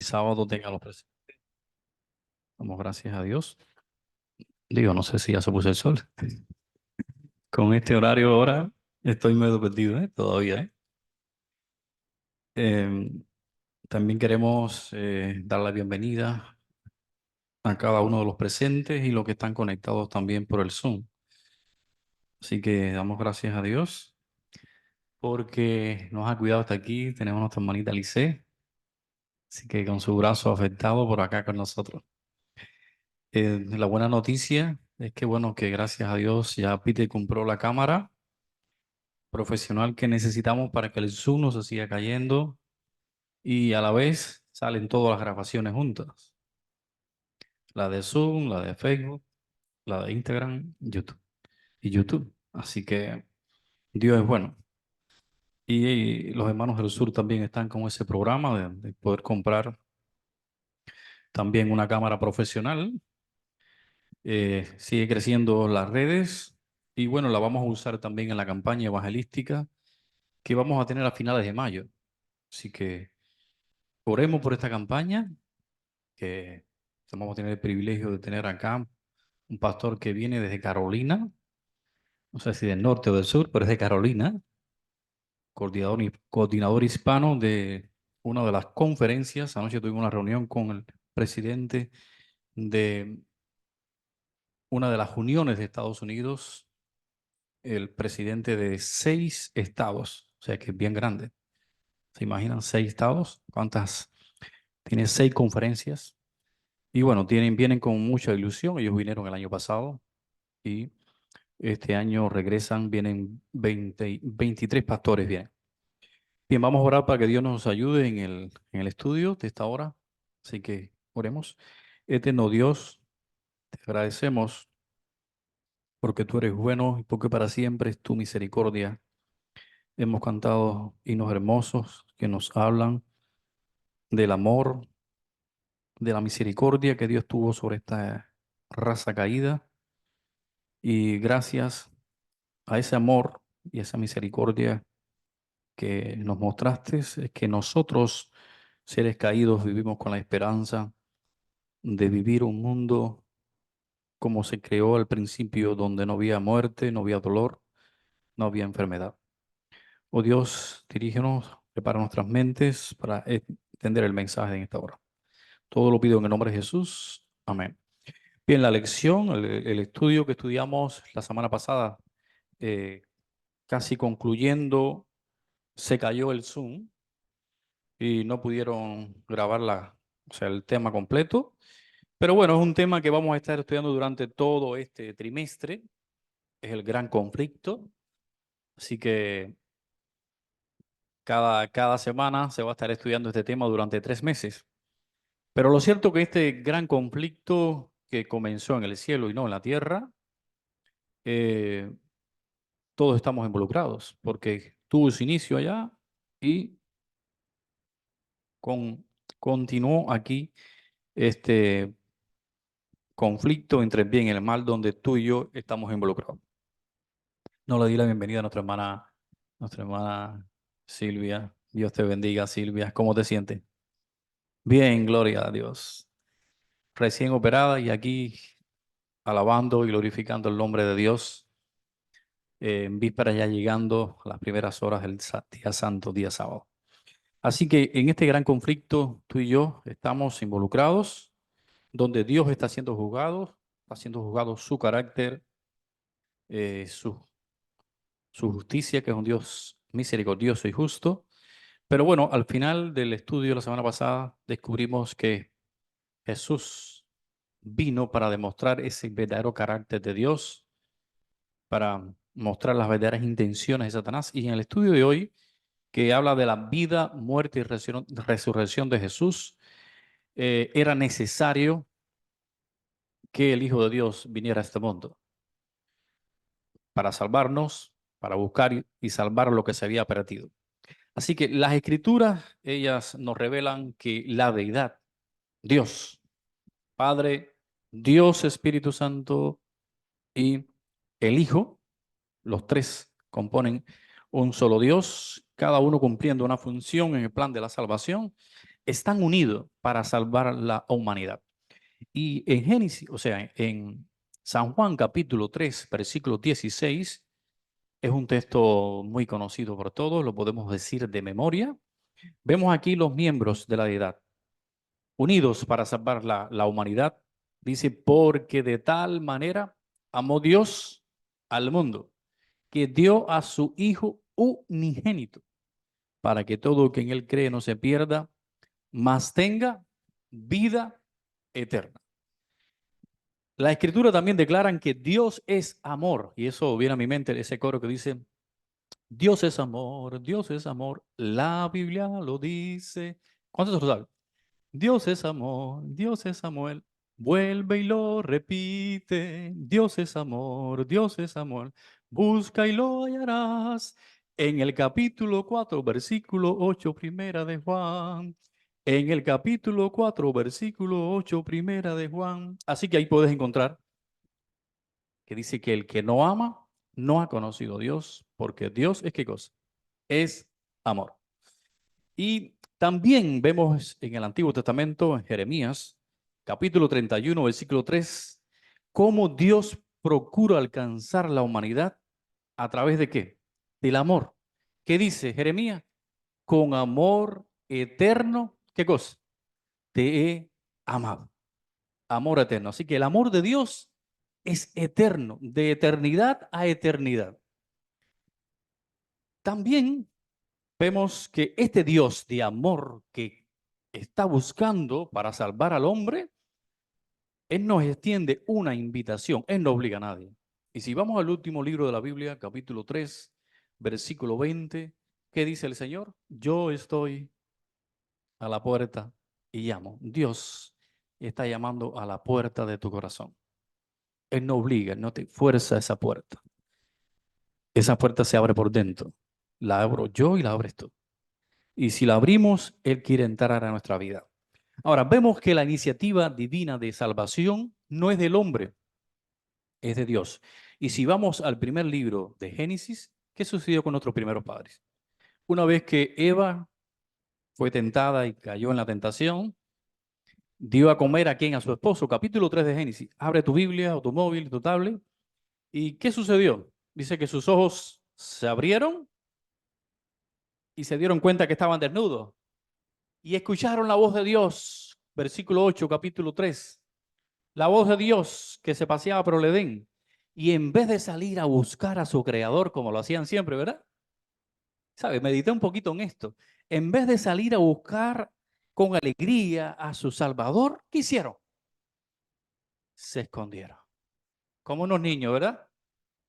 Sábado tenga los presentes. Damos gracias a Dios. Digo, no sé si ya se puso el sol. Con este horario ahora estoy medio perdido, todavía, Em, También queremos dar la bienvenida a cada uno de los presentes y los que están conectados también por el Zoom. Así que damos gracias a Dios porque nos ha cuidado hasta aquí. Tenemos a nuestra hermanita Lice, así que con su brazo afectado por acá con nosotros. La buena noticia es que, bueno, que gracias a Dios ya Peter compró la cámara profesional que necesitamos para que el Zoom no se siga cayendo y a la vez salen todas las grabaciones juntas. La de Zoom, la de Facebook, la de Instagram, YouTube y YouTube. Así que Dios es bueno. Y los hermanos del sur también están con ese programa de poder comprar también una cámara profesional. Sigue creciendo las redes y bueno, la vamos a usar también en la campaña evangelística que vamos a tener a finales de mayo. Así que oremos por esta campaña, que vamos a tener el privilegio de tener acá un pastor que viene desde Carolina, no sé si del norte o del sur, pero es de Carolina, coordinador hispano de una de las conferencias. Anoche tuvimos una reunión con el presidente de una de las uniones de Estados Unidos, el presidente de 6 estados, o sea que es bien grande. ¿Se imaginan 6 estados? ¿Cuántas? Tiene 6 conferencias. Y bueno, vienen con mucha ilusión. Ellos vinieron el año pasado y este año regresan, vienen 23 pastores, vienen. Bien, vamos a orar para que Dios nos ayude en el estudio de esta hora. Así que oremos. Eterno Dios, te agradecemos porque tú eres bueno y porque para siempre es tu misericordia. Hemos cantado himnos hermosos que nos hablan del amor, de la misericordia que Dios tuvo sobre esta raza caída. Y gracias a ese amor y esa misericordia que nos mostraste, es que nosotros, seres caídos, vivimos con la esperanza de vivir un mundo como se creó al principio, donde no había muerte, no había dolor, no había enfermedad. Oh Dios, dirígenos, prepara nuestras mentes para entender el mensaje en esta hora. Todo lo pido en el nombre de Jesús. Amén. Bien, la lección, el estudio que estudiamos la semana pasada, eh, casi concluyendo, se cayó el Zoom y no pudieron grabar o sea, el tema completo. Pero bueno, es un tema que vamos a estar estudiando durante todo este trimestre. Es el gran conflicto. Así que cada semana se va a estar estudiando este tema durante 3 meses. Pero lo cierto es que este gran conflicto que comenzó en el cielo y no en la tierra, eh, todos estamos involucrados porque tuvo su inicio allá y con, continuó aquí este conflicto entre el bien y el mal donde tú y yo estamos involucrados. No le di la bienvenida a nuestra hermana Silvia. Dios te bendiga, Silvia. ¿Cómo te sientes? Bien, gloria a Dios. Recién operada y aquí alabando y glorificando el nombre de Dios. En víspera ya llegando a las primeras horas del día santo, día sábado. Así que en este gran conflicto, tú y yo estamos involucrados, donde Dios está siendo juzgado su carácter, eh, su, su justicia, que es un Dios misericordioso y justo. Pero bueno, al final del estudio la semana pasada descubrimos que Jesús vino para demostrar ese verdadero carácter de Dios, para mostrar las verdaderas intenciones de Satanás. Y en el estudio de hoy, que habla de la vida, muerte y resurrección de Jesús, era necesario que el Hijo de Dios viniera a este mundo para salvarnos, para buscar y salvar lo que se había perdido. Así que las escrituras, ellas nos revelan que la deidad, Dios, Padre, Dios Espíritu Santo y el Hijo, los tres componen un solo Dios, cada uno cumpliendo una función en el plan de la salvación. están unidos para salvar la humanidad. Y en Génesis, o sea, en San Juan capítulo 3, versículo 16, es un texto muy conocido por todos, lo podemos decir de memoria. Vemos aquí los miembros de la deidad, unidos para salvar la humanidad. Dice, porque de tal manera amó Dios al mundo, que dio a su Hijo unigénito, para que todo que en él cree no se pierda, mas tenga vida eterna. La escritura también declaran que Dios es amor, y eso viene a mi mente, ese coro que dice, Dios es amor, Dios es amor, la Biblia lo dice. ¿Cuántos lo saben? Dios es amor, vuelve y lo repite, Dios es amor, Dios es amor, busca y lo hallarás. En el capítulo 4, versículo 8, primera de Juan. En el capítulo 4, versículo 8, primera de Juan. Así que ahí puedes encontrar que dice que el que no ama no ha conocido a Dios, porque Dios es ¿qué cosa? Es amor. Y también vemos en el Antiguo Testamento, en Jeremías, capítulo 31, versículo 3, cómo Dios procura alcanzar la humanidad a través de ¿qué? Del amor. ¿Qué dice Jeremías? Con amor eterno, ¿qué cosa? Te he amado. Amor eterno. Así que el amor de Dios es eterno, de eternidad a eternidad. También vemos que este Dios de amor que está buscando para salvar al hombre, Él nos extiende una invitación, Él no obliga a nadie. Y si vamos al último libro de la Biblia, capítulo 3, versículo 20, ¿qué dice el Señor? Yo estoy a la puerta y llamo. Dios está llamando a la puerta de tu corazón. Él no obliga, no te fuerza esa puerta. Esa puerta se abre por dentro. La abro yo y la abres tú. Y si la abrimos, Él quiere entrar a nuestra vida. Ahora, vemos que la iniciativa divina de salvación no es del hombre, es de Dios. Y si vamos al primer libro de Génesis, ¿qué sucedió con nuestros primeros padres? Una vez que Eva fue tentada y cayó en la tentación, dio a comer a quien, a su esposo. Capítulo 3 de Génesis. Abre tu Biblia o tu móvil, tu tablet. ¿Y qué sucedió? Dice que sus ojos se abrieron y se dieron cuenta que estaban desnudos. Y escucharon la voz de Dios. Versículo 8, capítulo 3. La voz de Dios que se paseaba por el Edén. Y en vez de salir a buscar a su creador como lo hacían siempre, ¿verdad? ¿Sabe? Medité un poquito en esto. En vez de salir a buscar con alegría a su Salvador, ¿qué hicieron? Se escondieron. Como unos niños, ¿verdad?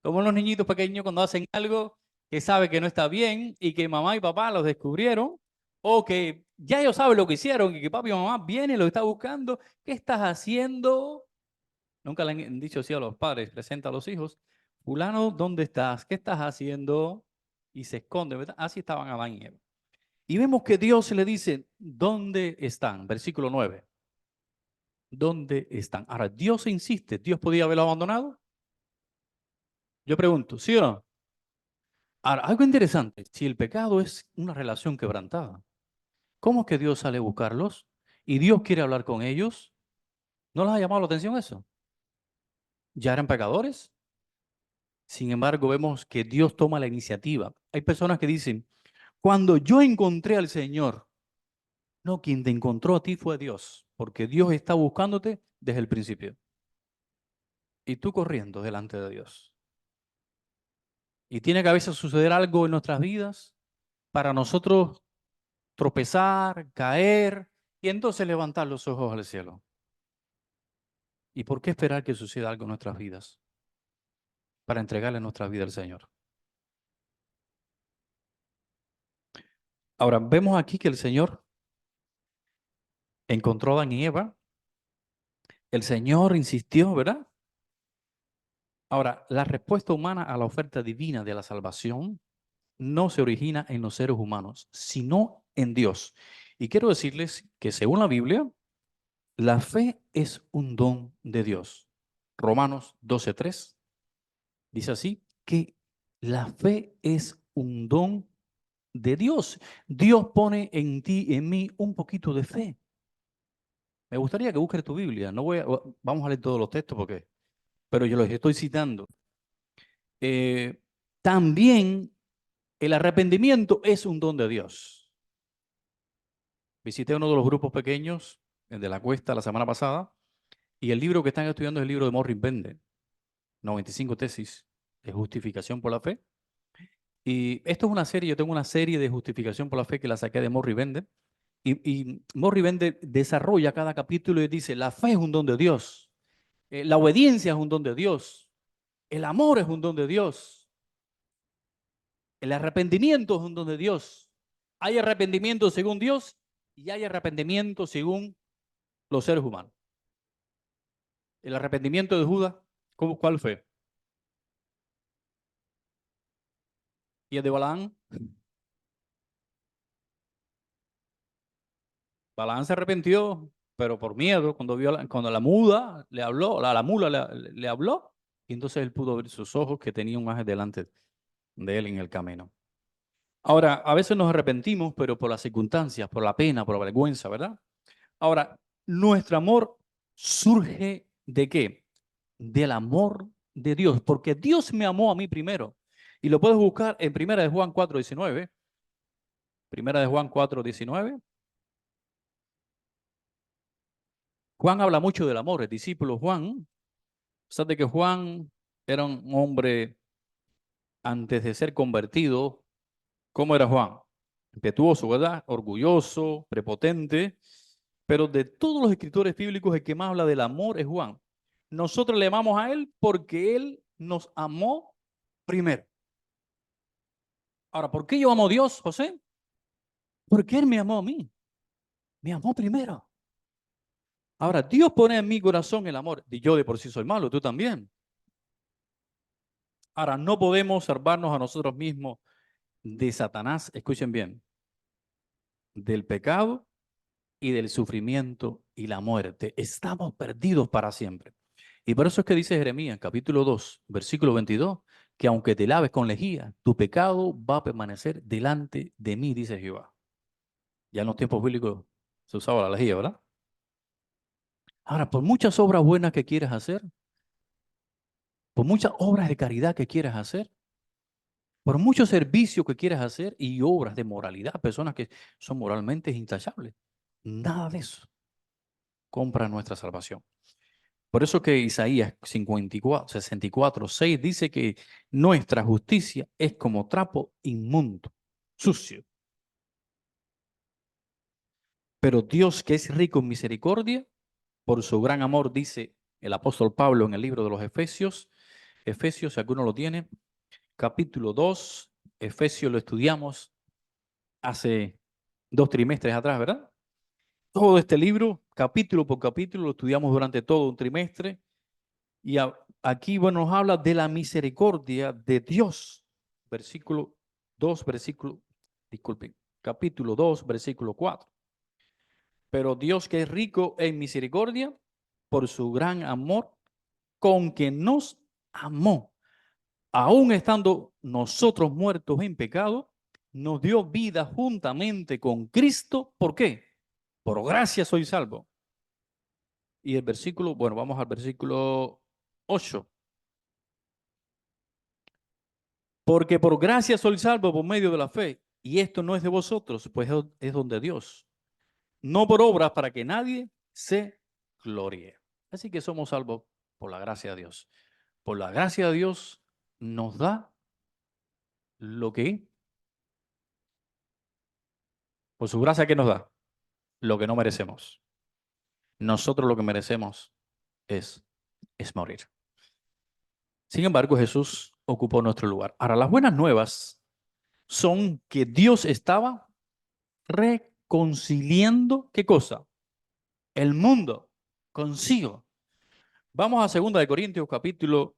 Como unos niñitos pequeños cuando hacen algo que sabe que no está bien y que mamá y papá los descubrieron, o que ya ellos saben lo que hicieron y que papi y mamá vienen y lo está buscando. ¿Qué estás haciendo? Nunca le han dicho así a los padres, presenta a los hijos. Fulano, ¿dónde estás? ¿Qué estás haciendo? Y se esconde, ¿verdad? Así estaban Adán y Eva. Y vemos que Dios le dice, ¿dónde están? Versículo 9. ¿Dónde están? Ahora, Dios insiste, ¿Dios podía haberlo abandonado? Yo pregunto, ¿sí o no? Ahora, algo interesante, si el pecado es una relación quebrantada, ¿cómo es que Dios sale a buscarlos? Y Dios quiere hablar con ellos. ¿No les ha llamado la atención eso? ¿Ya eran pecadores? Sin embargo, vemos que Dios toma la iniciativa. Hay personas que dicen, cuando yo encontré al Señor, no, quien te encontró a ti fue Dios, porque Dios está buscándote desde el principio. Y tú corriendo delante de Dios. Y tiene que a veces suceder algo en nuestras vidas para nosotros tropezar, caer y entonces levantar los ojos al cielo. ¿Y por qué esperar que suceda algo en nuestras vidas para entregarle nuestra vida al Señor? Ahora, vemos aquí que el Señor encontró a Adán y Eva. El Señor insistió, ¿verdad? Ahora, la respuesta humana a la oferta divina de la salvación no se origina en los seres humanos, sino en Dios. Y quiero decirles que según la Biblia, la fe es un don de Dios. Romanos 12:3 dice así, que la fe es un don de Dios. Dios pone en ti y en mí un poquito de fe. Me gustaría que busques tu Biblia. No voy a, vamos a leer todos los textos porque, pero yo los estoy citando. Eh, También el arrepentimiento es un don de Dios. Visité uno de los grupos pequeños, el de la Cuesta, la semana pasada, y el libro que están estudiando es el libro de Morris Bender, 95 tesis de justificación por la fe. Y esto es una serie, yo tengo una serie de justificación por la fe que la saqué de Morris Bender. Y Morris Bender desarrolla cada capítulo y dice, la fe es un don de Dios, la obediencia es un don de Dios, el amor es un don de Dios, el arrepentimiento es un don de Dios. Hay arrepentimiento según Dios y hay arrepentimiento según los seres humanos. El arrepentimiento de Judas, ¿cuál fue? Y el de Balaán. Balaán se arrepintió, pero por miedo, cuando la muda le habló, la mula le habló, y entonces él pudo ver sus ojos que tenía un ángel delante de él en el camino. Ahora, a veces nos arrepentimos, pero por las circunstancias, por la pena, por la vergüenza, ¿verdad? Ahora, nuestro amor surge ¿de qué? Del amor de Dios, porque Dios me amó a mí primero. Y lo puedes buscar en Primera de Juan 4:19. Primera de Juan 4:19. Juan habla mucho del amor, el discípulo Juan. Sabe que Juan era un hombre antes de ser convertido. ¿Cómo era Juan? Impetuoso, ¿verdad? Orgulloso, prepotente. Pero de todos los escritores bíblicos, el que más habla del amor es Juan. Nosotros le amamos a él porque él nos amó primero. Ahora, ¿por qué yo amo a Dios, José? Porque él me amó a mí. Me amó primero. Ahora, Dios pone en mi corazón el amor. Y yo de por sí soy malo, tú también. Ahora, no podemos salvarnos a nosotros mismos de Satanás, escuchen bien, del pecado y del sufrimiento y la muerte. Estamos perdidos para siempre. Y por eso es que dice Jeremías, capítulo 2, versículo 22, que aunque te laves con lejía, tu pecado va a permanecer delante de mí, dice Jehová. Ya en los tiempos bíblicos se usaba la lejía, ¿verdad? Ahora, por muchas obras buenas que quieras hacer, por muchas obras de caridad que quieras hacer, por mucho servicio que quieras hacer y obras de moralidad, personas que son moralmente intachables, nada de eso compra nuestra salvación. Por eso que Isaías 64:6 dice que nuestra justicia es como trapo inmundo, sucio. Pero Dios, que es rico en misericordia, por su gran amor, dice el apóstol Pablo en el libro de los Efesios, Efesios, si alguno lo tiene, capítulo 2, Efesios lo estudiamos hace 2 trimestres atrás, ¿verdad? Todo este libro, capítulo por capítulo, lo estudiamos durante todo un trimestre. Y aquí, bueno, nos habla de la misericordia de Dios. Versículo 2, disculpen, capítulo 2, versículo 4. Pero Dios, que es rico en misericordia, por su gran amor, con que nos amó, aun estando nosotros muertos en pecado, nos dio vida juntamente con Cristo. ¿Por qué? Por gracia soy salvo. Y el versículo, bueno, vamos al versículo 8. Porque por gracia soy salvo por medio de la fe. Y esto no es de vosotros, pues es don de Dios. No por obras para que nadie se gloríe. Así que somos salvos por la gracia de Dios. Por la gracia de Dios nos da lo que, por su gracia que nos da, lo que no merecemos. Nosotros lo que merecemos es, es morir. Sin embargo, Jesús ocupó nuestro lugar. Ahora, las buenas nuevas son que Dios estaba reconciliando, ¿qué cosa? El mundo consigo. Vamos a 2 Corintios capítulo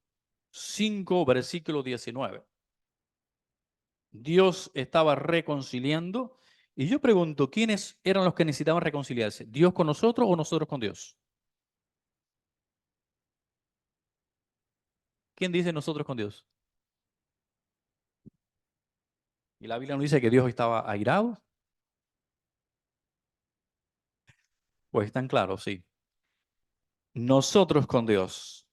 5 versículo 19. Dios estaba reconciliando y yo pregunto, ¿quiénes eran los que necesitaban reconciliarse? ¿Dios con nosotros o nosotros con Dios? ¿Quién dice nosotros con Dios? Y la Biblia nos dice que Dios estaba airado. Pues están claros, sí. Nosotros con Dios,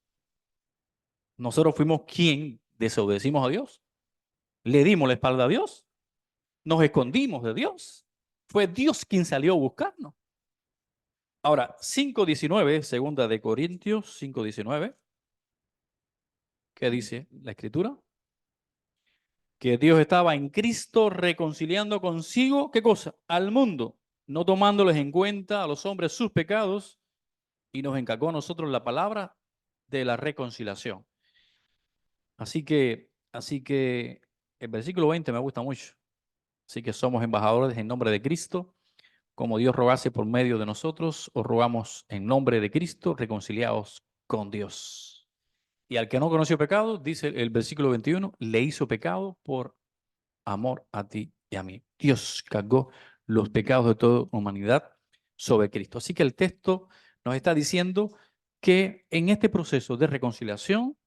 nosotros fuimos quien desobedecimos a Dios. Le dimos la espalda a Dios. Nos escondimos de Dios. Fue Dios quien salió a buscarnos. Ahora, 5:19, segunda de Corintios 5:19, ¿qué dice la Escritura? Que Dios estaba en Cristo reconciliando consigo, ¿qué cosa? Al mundo, no tomándoles en cuenta a los hombres sus pecados, y nos encargó a nosotros la palabra de la reconciliación. Así que el versículo 20 me gusta mucho. Así que somos embajadores en nombre de Cristo, como Dios rogase por medio de nosotros, os rogamos en nombre de Cristo, reconciliados con Dios. Y al que no conoció pecado, dice el versículo 21, le hizo pecado por amor a ti y a mí. Dios cargó los pecados de toda humanidad sobre Cristo. Así que el texto nos está diciendo que en este proceso de reconciliación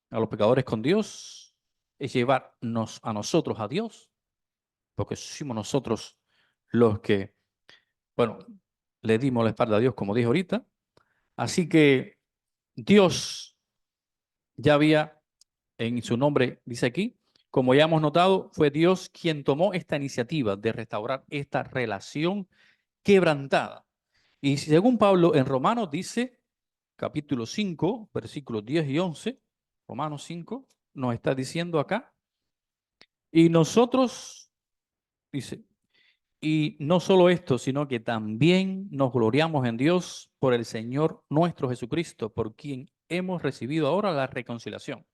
a los pecadores con Dios es llevarnos a nosotros a Dios, porque somos nosotros los que, bueno, le dimos la espalda a Dios, como dije ahorita. Así que Dios ya había en su nombre, dice aquí, como ya hemos notado, fue Dios quien tomó esta iniciativa de restaurar esta relación quebrantada. Y según Pablo en Romanos dice, capítulo 5, versículos 10 y 11, Romanos 5, nos está diciendo acá, y nosotros, dice, y no solo esto, sino que también nos gloriamos en Dios por el Señor nuestro Jesucristo, por quien hemos recibido ahora la reconciliación.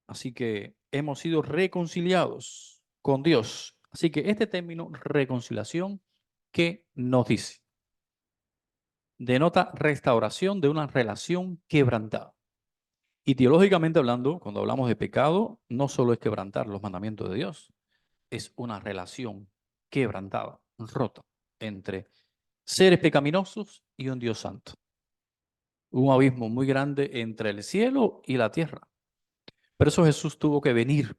Así que hemos sido reconciliados con Dios. Así que este término reconciliación, ¿qué nos dice? Denota restauración de una relación quebrantada. Y teológicamente hablando, cuando hablamos de pecado, no solo es quebrantar los mandamientos de Dios, es una relación quebrantada, rota, entre seres pecaminosos y un Dios santo. Un abismo muy grande entre el cielo y la tierra. Por eso Jesús tuvo que venir.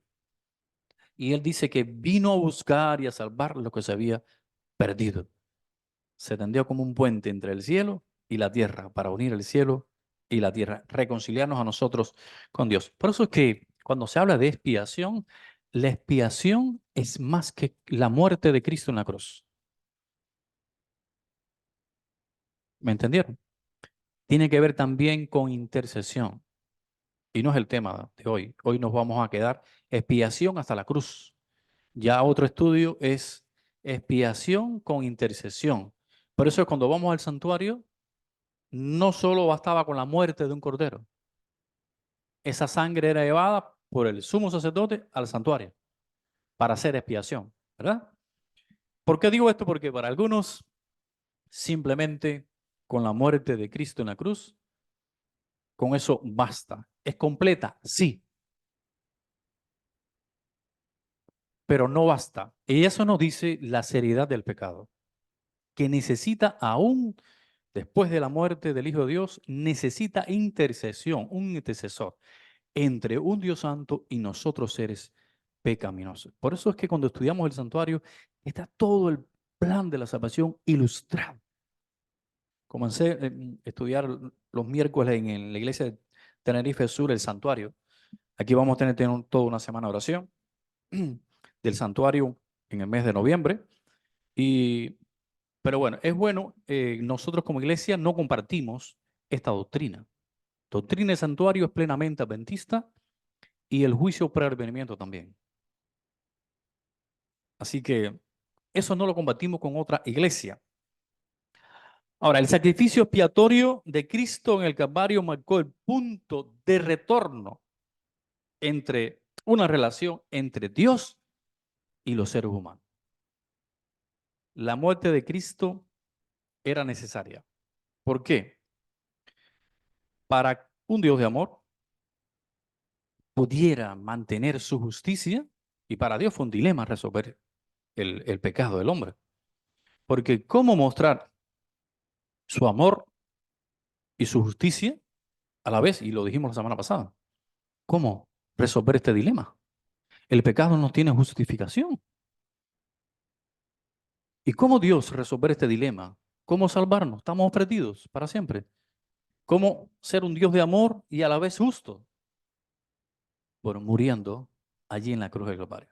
Y él dice que vino a buscar y a salvar lo que se había perdido. Se tendió como un puente entre el cielo y la tierra para unir el cielo y la tierra, reconciliarnos a nosotros con Dios. Por eso es que cuando se habla de expiación, la expiación es más que la muerte de Cristo en la cruz. ¿Me entendieron? Tiene que ver también con intercesión. Y no es el tema de hoy. Hoy nos vamos a quedar expiación hasta la cruz. Ya otro estudio es expiación con intercesión. Por eso cuando vamos al santuario, no solo bastaba con la muerte de un cordero. Esa sangre era llevada por el sumo sacerdote al santuario para hacer expiación, ¿verdad? ¿Por qué digo esto? Porque para algunos simplemente con la muerte de Cristo en la cruz, con eso basta. ¿Es completa? Sí, pero no basta. Y eso nos dice la seriedad del pecado, que necesita aún después de la muerte del Hijo de Dios, necesita intercesión, un intercesor entre un Dios santo y nosotros seres pecaminosos. Por eso es que cuando estudiamos el santuario está todo el plan de la salvación ilustrado. Comencé a estudiar los miércoles en la iglesia de Tenerife Sur, el santuario. Aquí vamos a tener toda una semana de oración del santuario en el mes de noviembre. Y, pero bueno, es bueno, nosotros como iglesia no compartimos esta doctrina. Doctrina del santuario es plenamente adventista y el juicio pre-advenimiento también. Así que eso no lo combatimos con otra iglesia. Ahora, el sacrificio expiatorio de Cristo en el Calvario marcó el punto de retorno entre una relación entre Dios y los seres humanos. La muerte de Cristo era necesaria. ¿Por qué? Para un Dios de amor pudiera mantener su justicia, y para Dios fue un dilema resolver el pecado del hombre. Porque ¿cómo mostrar su amor y su justicia a la vez? Y lo dijimos la semana pasada. ¿Cómo resolver este dilema? El pecado no tiene justificación. ¿Y cómo Dios resolver este dilema? ¿Cómo salvarnos? Estamos perdidos para siempre. ¿Cómo ser un Dios de amor y a la vez justo? Bueno, muriendo allí en la cruz del Calvario.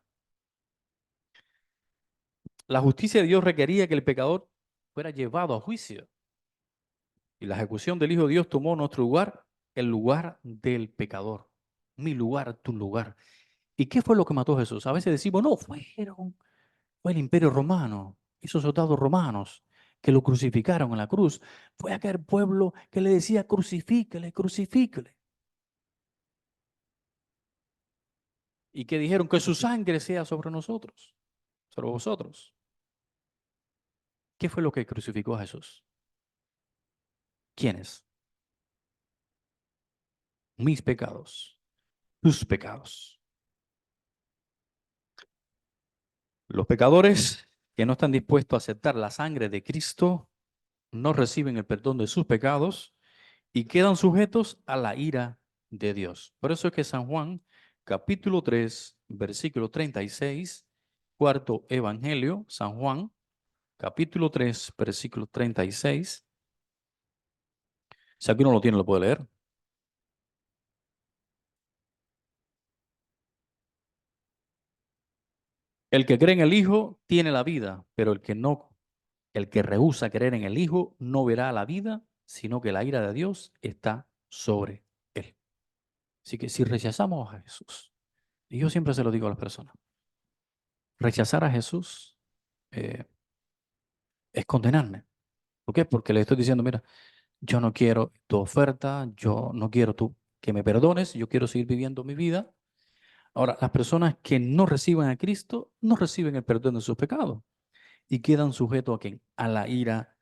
La justicia de Dios requería que el pecador fuera llevado a juicio. Y la ejecución del Hijo de Dios tomó nuestro lugar, el lugar del pecador. Mi lugar, tu lugar. ¿Y qué fue lo que mató a Jesús? A veces decimos, no, fue el Imperio Romano, esos soldados romanos que lo crucificaron en la cruz. Fue aquel pueblo que le decía, crucifíquele, crucifíquele. Y que dijeron que su sangre sea sobre nosotros, sobre vosotros. ¿Qué fue lo que crucificó a Jesús? ¿Quiénes? Mis pecados, tus pecados. Los pecadores que no están dispuestos a aceptar la sangre de Cristo no reciben el perdón de sus pecados y quedan sujetos a la ira de Dios. Por eso es que San Juan, capítulo 3, versículo 36, cuarto evangelio, San Juan, capítulo 3, versículo 36. Si aquí no lo tiene, lo puede leer. El que cree en el Hijo tiene la vida, pero el que rehúsa creer en el Hijo no verá la vida, sino que la ira de Dios está sobre él. Así que si rechazamos a Jesús, y yo siempre se lo digo a las personas, rechazar a Jesús eh, es condenarme. ¿Por qué? Porque le estoy diciendo, mira, yo no quiero tu oferta, yo no quiero tú que me perdones, yo quiero seguir viviendo mi vida. Ahora, las personas que no reciben a Cristo no reciben el perdón de sus pecados y quedan sujetos a quién? A la ira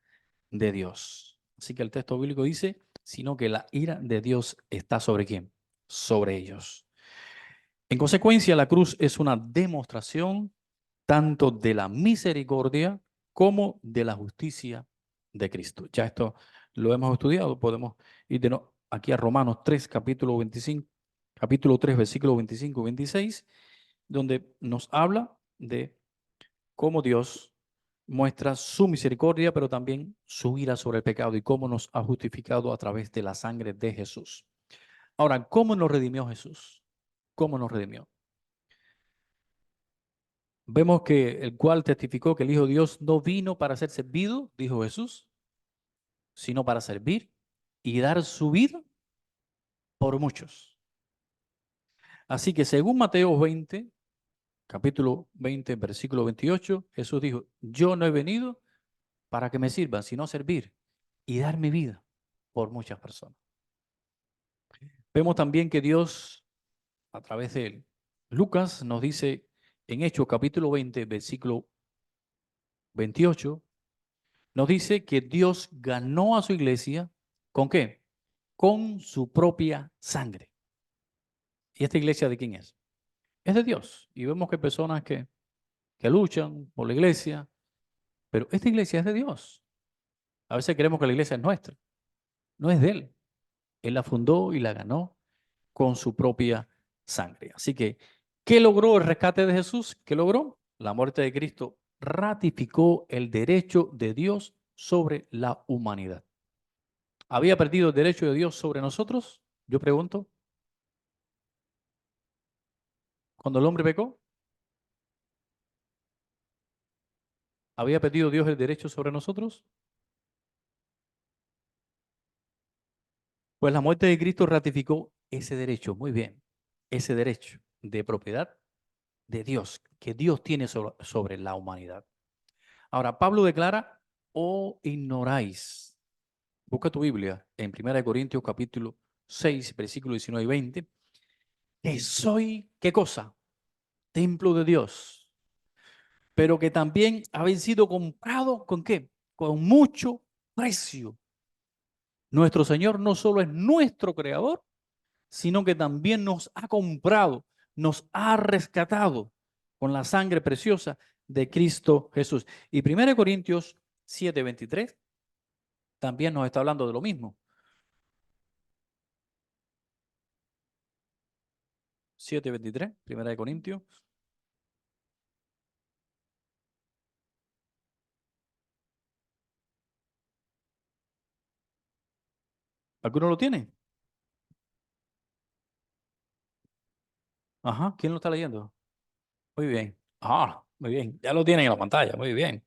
de Dios. Así que el texto bíblico dice, sino que la ira de Dios está sobre quién? Sobre ellos. En consecuencia, la cruz es una demostración tanto de la misericordia como de la justicia de Cristo. Ya esto lo hemos estudiado, podemos ir aquí a Romanos 3, capítulo 25, capítulo 3, versículo 25 y 26, donde nos habla de cómo Dios muestra su misericordia, pero también su ira sobre el pecado y cómo nos ha justificado a través de la sangre de Jesús. Ahora, ¿cómo nos redimió Jesús? ¿Cómo nos redimió? Vemos que el cual testificó que el Hijo de Dios no vino para ser servido, dijo Jesús, sino para servir y dar su vida por muchos. Así que según Mateo 20, capítulo 20, versículo 28, Jesús dijo, yo no he venido para que me sirvan, sino servir y dar mi vida por muchas personas. Vemos también que Dios, a través de él, Lucas nos dice en Hechos capítulo 20, versículo 28, nos dice que Dios ganó a su iglesia, ¿con qué? Con su propia sangre. ¿Y esta iglesia de quién es? Es de Dios. Y vemos que hay personas que luchan por la iglesia, pero esta iglesia es de Dios. A veces creemos que la iglesia es nuestra, no es de Él. Él la fundó y la ganó con su propia sangre. Así que, ¿qué logró el rescate de Jesús? ¿Qué logró? La muerte de Cristo ratificó el derecho de Dios sobre la humanidad. ¿Había perdido el derecho de Dios sobre nosotros? Yo pregunto, cuando el hombre pecó, ¿había perdido Dios el derecho sobre nosotros? Pues la muerte de Cristo ratificó ese derecho, muy bien, ese derecho de propiedad de Dios, que Dios tiene sobre la humanidad. Ahora, Pablo declara, o ignoráis. Busca tu Biblia en 1 Corintios capítulo 6, versículo 19 y 20, que soy, ¿qué cosa? Templo de Dios, pero que también habéis sido comprado, ¿con qué? Con mucho precio. Nuestro Señor no solo es nuestro creador, sino que también nos ha comprado, nos ha rescatado con la sangre preciosa de Cristo Jesús. Y 1 Corintios 7:23 también nos está hablando de lo mismo. 7:23, 1 Corintios. ¿Alguno lo tiene? Ajá, ¿quién lo está leyendo? Muy bien. Ah, muy bien. Ya lo tienen en la pantalla. Muy bien.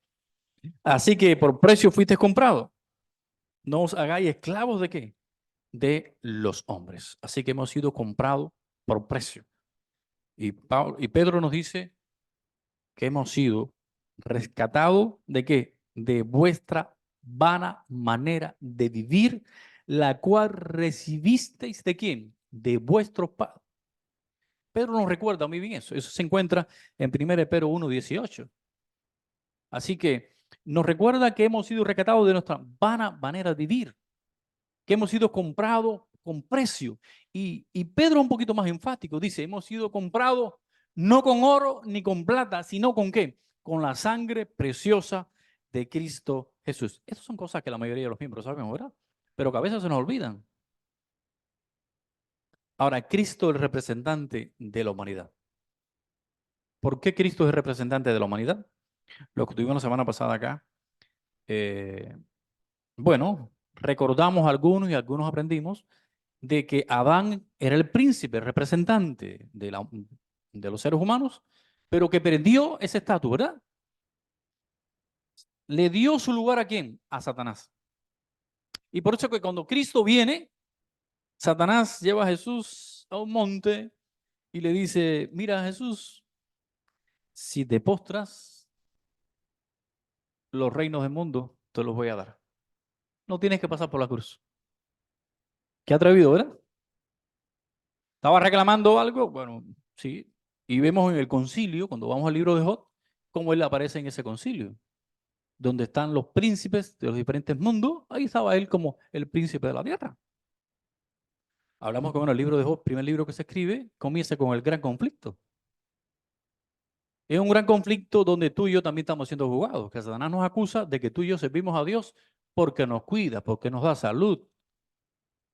Así que por precio fuiste comprado. No os hagáis esclavos de qué? De los hombres. Así que hemos sido comprados por precio. Y Pedro nos dice que hemos sido rescatados de qué? De vuestra vana manera de vivir, la cual recibisteis de quién? De vuestro Padre. Pedro nos recuerda muy bien eso. Eso se encuentra en 1 Pedro 1:18. Así que nos recuerda que hemos sido rescatados de nuestra vana manera de vivir, que hemos sido comprados con precio. Y Pedro un poquito más enfático dice, hemos sido comprados no con oro ni con plata, sino con qué? Con la sangre preciosa de Cristo Jesús. Estas son cosas que la mayoría de los miembros saben, ¿verdad? Pero que a veces se nos olvidan. Ahora, Cristo es el representante de la humanidad. ¿Por qué Cristo es el representante de la humanidad? Lo que tuvimos la semana pasada acá. eh, bueno, recordamos algunos y algunos aprendimos de que Adán era el príncipe, el representante de los seres humanos, pero que perdió ese estatus, ¿verdad? Le dio su lugar a quién? A Satanás. Y por eso que cuando Cristo viene, Satanás lleva a Jesús a un monte y le dice, mira Jesús, si te postras, los reinos del mundo te los voy a dar. No tienes que pasar por la cruz. Qué atrevido, ¿verdad? ¿Estaba reclamando algo? Bueno, sí. Y vemos en el concilio, cuando vamos al libro de Job, cómo él aparece en ese concilio, donde están los príncipes de los diferentes mundos. Ahí estaba él como el príncipe de la tierra. Hablamos que, bueno, el libro de Job, primer libro que se escribe, comienza con el gran conflicto. Es un gran conflicto donde tú y yo también estamos siendo jugados, que Satanás nos acusa de que tú y yo servimos a Dios porque nos cuida, porque nos da salud.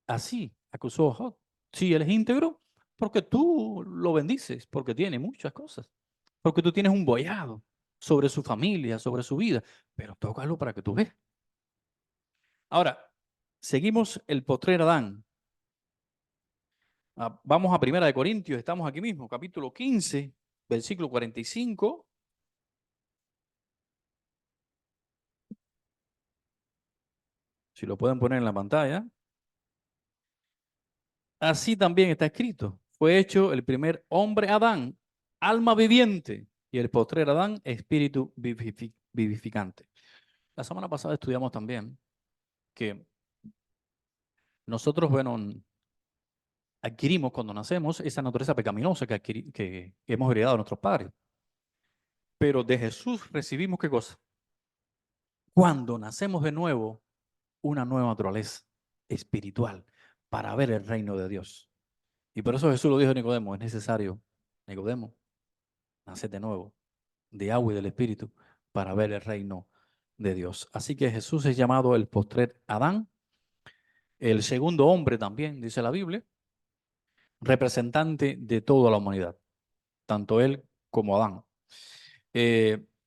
Así acusó a Job. Sí, él es íntegro porque tú lo bendices, porque tiene muchas cosas, porque tú tienes un boyado sobre su familia, sobre su vida, pero tócalo para que tú veas. Ahora, seguimos el postrer Adán. Vamos a Primera de Corintios, estamos aquí mismo, capítulo 15, versículo 45. Si lo pueden poner en la pantalla. Así también está escrito. Fue hecho el primer hombre Adán, alma viviente, y el postrer Adán, espíritu vivificante. La semana pasada estudiamos también que nosotros, bueno, adquirimos cuando nacemos esa naturaleza pecaminosa que hemos heredado de nuestros padres. Pero de Jesús recibimos ¿qué cosa? Cuando nacemos de nuevo, una nueva naturaleza espiritual para ver el reino de Dios. Y por eso Jesús lo dijo a Nicodemo, es necesario, Nicodemo, nacer de nuevo, de agua y del Espíritu, para ver el reino de Dios. Así que Jesús es llamado el postrer Adán, el segundo hombre también, dice la Biblia, representante de toda la humanidad, tanto él como Adán.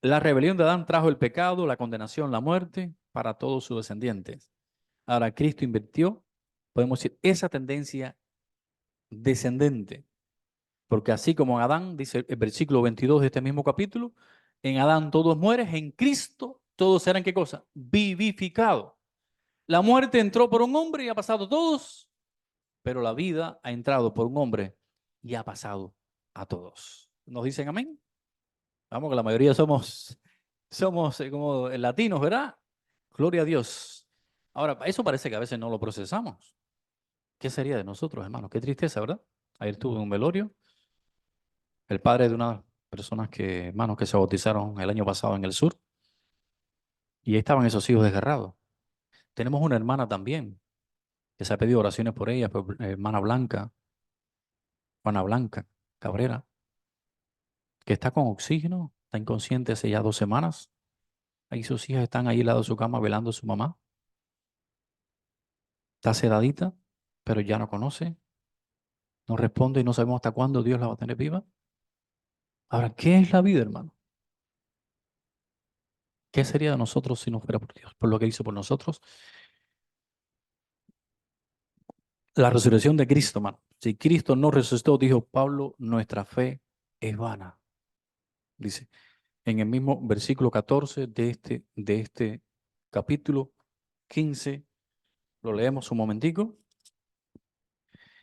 La rebelión de Adán trajo el pecado, la condenación, la muerte para todos sus descendientes. Ahora Cristo invirtió, podemos decir, esa tendencia descendente, porque así como en Adán, dice el versículo 22 de este mismo capítulo, en Adán todos mueren, en Cristo todos serán ¿qué cosa? Vivificados. La muerte entró por un hombre y ha pasado a todos, pero la vida ha entrado por un hombre y ha pasado a todos. ¿Nos dicen amén? Vamos, que la mayoría somos como latinos, ¿verdad? Gloria a Dios. Ahora, eso parece que a veces no lo procesamos. ¿Qué sería de nosotros, hermanos? Qué tristeza, ¿verdad? Ayer estuve en un velorio, el padre de unas personas que, hermanos, que se bautizaron el año pasado en el sur, y ahí estaban esos hijos desgarrados. Tenemos una hermana también, que se ha pedido oraciones por ella, por hermana Blanca, Juana Blanca Cabrera, que está con oxígeno, está inconsciente hace ya 2 semanas. Ahí sus hijas están ahí al lado de su cama velando a su mamá. Está sedadita, pero ya no conoce, no responde y no sabemos hasta cuándo Dios la va a tener viva. Ahora, ¿qué es la vida, hermano? ¿Qué sería de nosotros si no fuera por Dios? Por lo que hizo por nosotros. La resurrección de Cristo, hermano. Si Cristo no resucitó, dijo Pablo, nuestra fe es vana. Dice, en el mismo versículo 14 de este capítulo 15, lo leemos un momentico.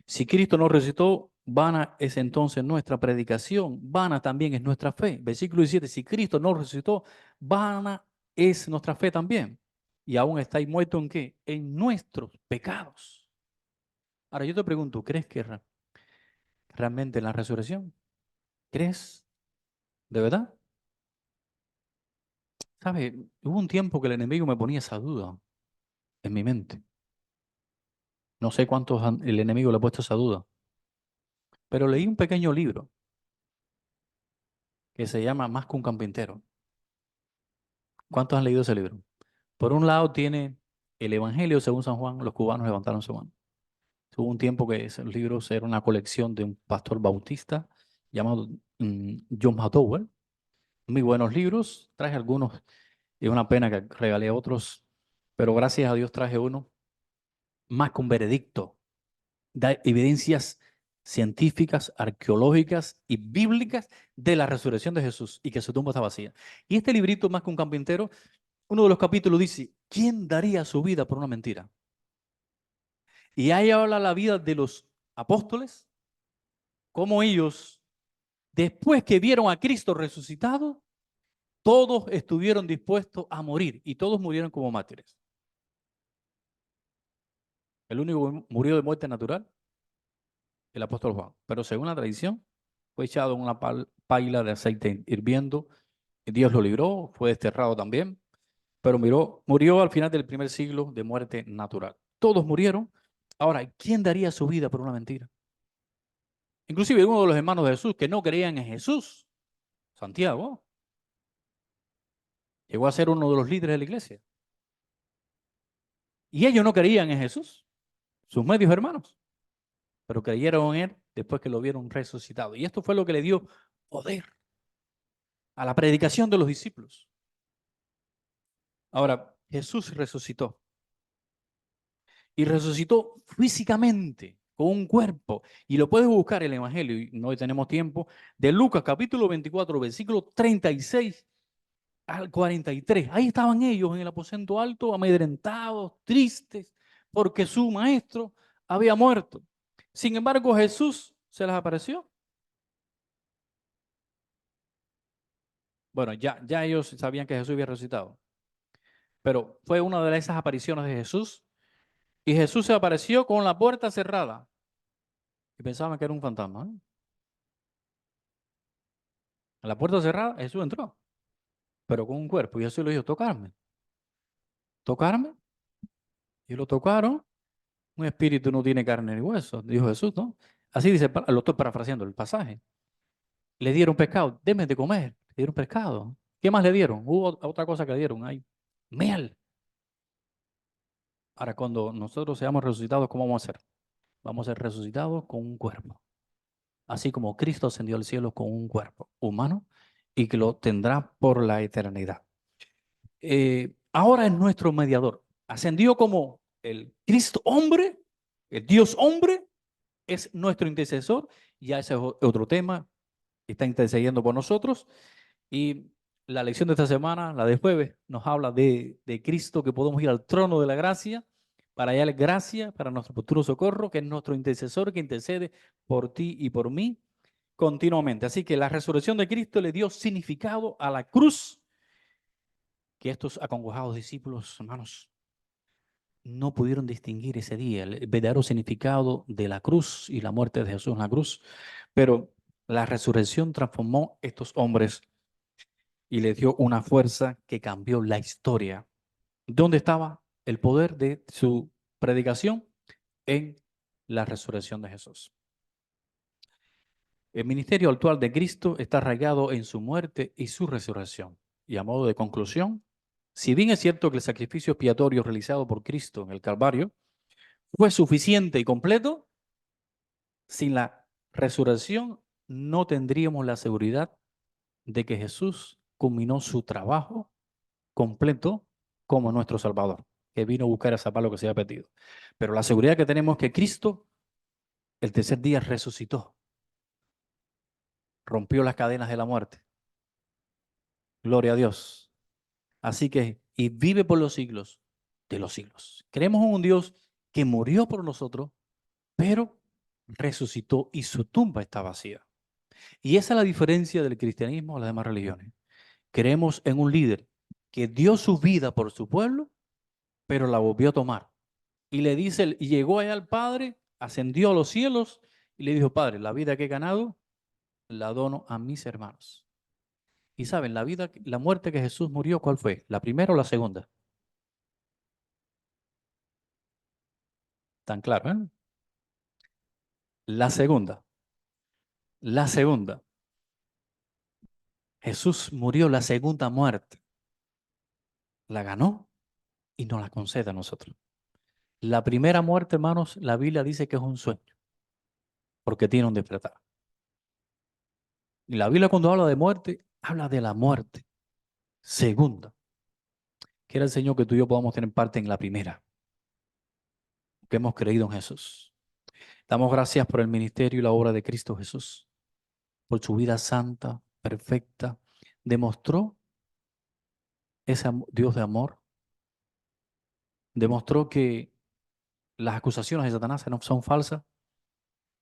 Si Cristo no resucitó, vana es entonces nuestra predicación, vana también es nuestra fe. Versículo 17, si Cristo no resucitó, vana es nuestra fe también. Y aún estáis muertos ¿en qué? En nuestros pecados. Ahora yo te pregunto, ¿crees que realmente en la resurrección? ¿Crees? ¿De verdad? ¿Sabe? Hubo un tiempo que el enemigo me ponía esa duda en mi mente. No sé cuántos el enemigo le ha puesto esa duda, pero leí un pequeño libro que se llama Más que un carpintero. ¿Cuántos han leído ese libro? Por un lado tiene el Evangelio según San Juan, los cubanos levantaron su mano. Hubo un tiempo que ese libro era una colección de un pastor bautista llamado John McDowell. Muy buenos libros, traje algunos y es una pena que regalé otros, pero gracias a Dios traje uno más que un veredicto. Da evidencias científicas, arqueológicas y bíblicas de la resurrección de Jesús y que su tumba está vacía. Y este librito, Más que un carpintero, uno de los capítulos dice, ¿quién daría su vida por una mentira? Y ahí habla la vida de los apóstoles, cómo ellos, después que vieron a Cristo resucitado, todos estuvieron dispuestos a morir y todos murieron como mártires. El único que murió de muerte natural, el apóstol Juan. Pero según la tradición, fue echado en una paila de aceite hirviendo. Y Dios lo libró, fue desterrado también, pero murió al final del primer siglo de muerte natural. Todos murieron. Ahora, ¿quién daría su vida por una mentira? Inclusive uno de los hermanos de Jesús que no creían en Jesús, Santiago, llegó a ser uno de los líderes de la iglesia. Y ellos no creían en Jesús, sus medios hermanos, pero creyeron en él después que lo vieron resucitado. Y esto fue lo que le dio poder a la predicación de los discípulos. Ahora, Jesús resucitó y resucitó físicamente con un cuerpo. Y lo puedes buscar en el Evangelio, y no tenemos tiempo, de Lucas capítulo 24, versículo 36 al 43. Ahí estaban ellos en el aposento alto, amedrentados, tristes, porque su maestro había muerto. Sin embargo, Jesús se les apareció. Bueno, ya ellos sabían que Jesús había resucitado, pero fue una de esas apariciones de Jesús y Jesús se apareció con la puerta cerrada y pensaban que era un fantasma. A la puerta cerrada, Jesús entró, pero con un cuerpo y Jesús le dijo, tocarme, tocarme. Y lo tocaron. Un espíritu no tiene carne ni hueso, dijo Jesús, ¿no? Así dice, lo estoy parafraseando el pasaje. Le dieron pescado, denme de comer, le dieron pescado. ¿Qué más le dieron? Hubo otra cosa que le dieron ahí, miel. Ahora, cuando nosotros seamos resucitados, ¿cómo vamos a ser? Vamos a ser resucitados con un cuerpo. Así como Cristo ascendió al cielo con un cuerpo humano y que lo tendrá por la eternidad. Ahora es nuestro mediador. Ascendió como el Cristo hombre, el Dios hombre, es nuestro intercesor. Ya ese es otro tema, está intercediendo por nosotros. Y la lección de esta semana, la de jueves, nos habla de Cristo, que podemos ir al trono de la gracia para hallar gracia para nuestro futuro socorro, que es nuestro intercesor que intercede por ti y por mí continuamente. Así que la resurrección de Cristo le dio significado a la cruz que estos acongojados discípulos, hermanos, no pudieron distinguir ese día el verdadero significado de la cruz y la muerte de Jesús en la cruz. Pero la resurrección transformó a estos hombres y les dio una fuerza que cambió la historia. ¿Dónde estaba el poder de su predicación? En la resurrección de Jesús. El ministerio actual de Cristo está arraigado en su muerte y su resurrección. Y a modo de conclusión, si bien es cierto que el sacrificio expiatorio realizado por Cristo en el Calvario fue suficiente y completo, sin la resurrección no tendríamos la seguridad de que Jesús culminó su trabajo completo como nuestro Salvador. que vino a buscar a salvar lo que se había perdido. Pero la seguridad que tenemos es que Cristo, el tercer día, resucitó, rompió las cadenas de la muerte. Gloria a Dios. Así que, y vive por los siglos de los siglos. Creemos en un Dios que murió por nosotros, pero resucitó y su tumba está vacía. Y esa es la diferencia del cristianismo a las demás religiones. Creemos en un líder que dio su vida por su pueblo, pero la volvió a tomar. Y le dice, y llegó allá al Padre, ascendió a los cielos y le dijo, Padre, la vida que he ganado la dono a mis hermanos. Y saben, la muerte que Jesús murió, ¿cuál fue? ¿La primera o la segunda? Tan claro, ¿eh? La segunda. La segunda. Jesús murió la segunda muerte. La ganó y nos la concede a nosotros. La primera muerte, hermanos, la Biblia dice que es un sueño, porque tiene un despertar. Y la Biblia cuando habla de muerte, habla de la muerte segunda. Quiera el Señor que tú y yo podamos tener parte en la primera, que hemos creído en Jesús. Damos gracias por el ministerio y la obra de Cristo Jesús, por su vida santa, perfecta. Demostró ese Dios de amor, demostró que las acusaciones de Satanás no son falsas.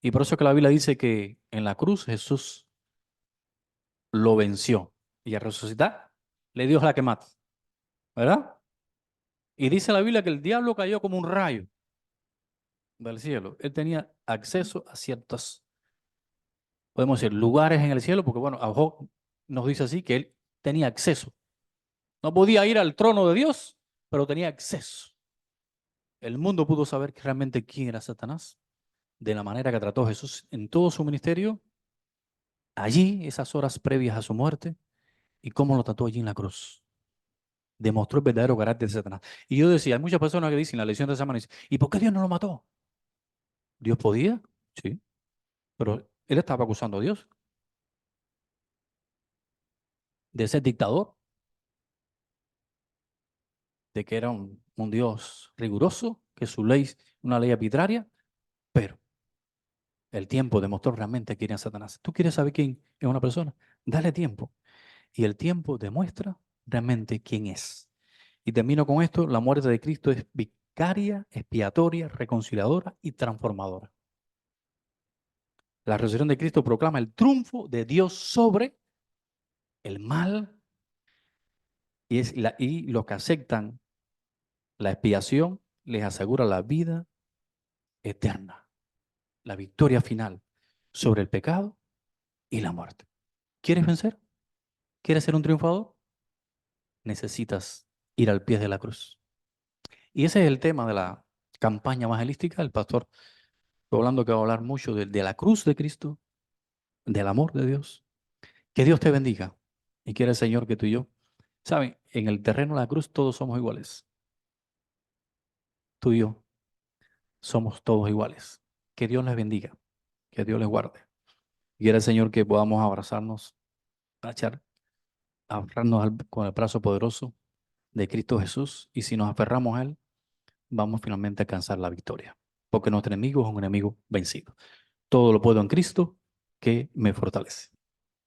Y por eso que la Biblia dice que en la cruz Jesús lo venció. Y al resucitar le dio la que mata, ¿verdad? Y dice la Biblia que el diablo cayó como un rayo del cielo. Él tenía acceso a ciertos, podemos decir, lugares en el cielo, porque bueno, Job nos dice así que él tenía acceso. No podía ir al trono de Dios, pero tenía acceso. El mundo pudo saber realmente quién era Satanás, de la manera que trató Jesús en todo su ministerio, allí, esas horas previas a su muerte, y cómo lo trató allí en la cruz. Demostró el verdadero carácter de Satanás. Y yo decía, hay muchas personas que dicen, la lección de esa manera, ¿y por qué Dios no lo mató? ¿Dios podía? Sí, pero él estaba acusando a Dios de ser dictador, de que era un Dios riguroso, que su ley, una ley arbitraria, pero el tiempo demostró realmente quién era Satanás. ¿Tú quieres saber quién es una persona? Dale tiempo. Y el tiempo demuestra realmente quién es. Y termino con esto, la muerte de Cristo es vicaria, expiatoria, reconciliadora y transformadora. La resurrección de Cristo proclama el triunfo de Dios sobre el mal y los que aceptan la expiación les asegura la vida eterna, la victoria final sobre el pecado y la muerte. ¿Quieres vencer? ¿Quieres ser un triunfador? Necesitas ir al pie de la cruz. Y ese es el tema de la campaña evangelística. El pastor estoy hablando que va a hablar mucho de la cruz de Cristo, del amor de Dios. Que Dios te bendiga. Y quiere el Señor que tú y yo, ¿saben? En el terreno de la cruz todos somos iguales. Tú y yo somos todos iguales. Que Dios les bendiga. Que Dios les guarde. Y quiere el Señor que podamos abrazarnos, echar, aferrarnos con el brazo poderoso de Cristo Jesús. Y si nos aferramos a Él, vamos finalmente a alcanzar la victoria. Porque nuestro enemigo es un enemigo vencido. Todo lo puedo en Cristo que me fortalece.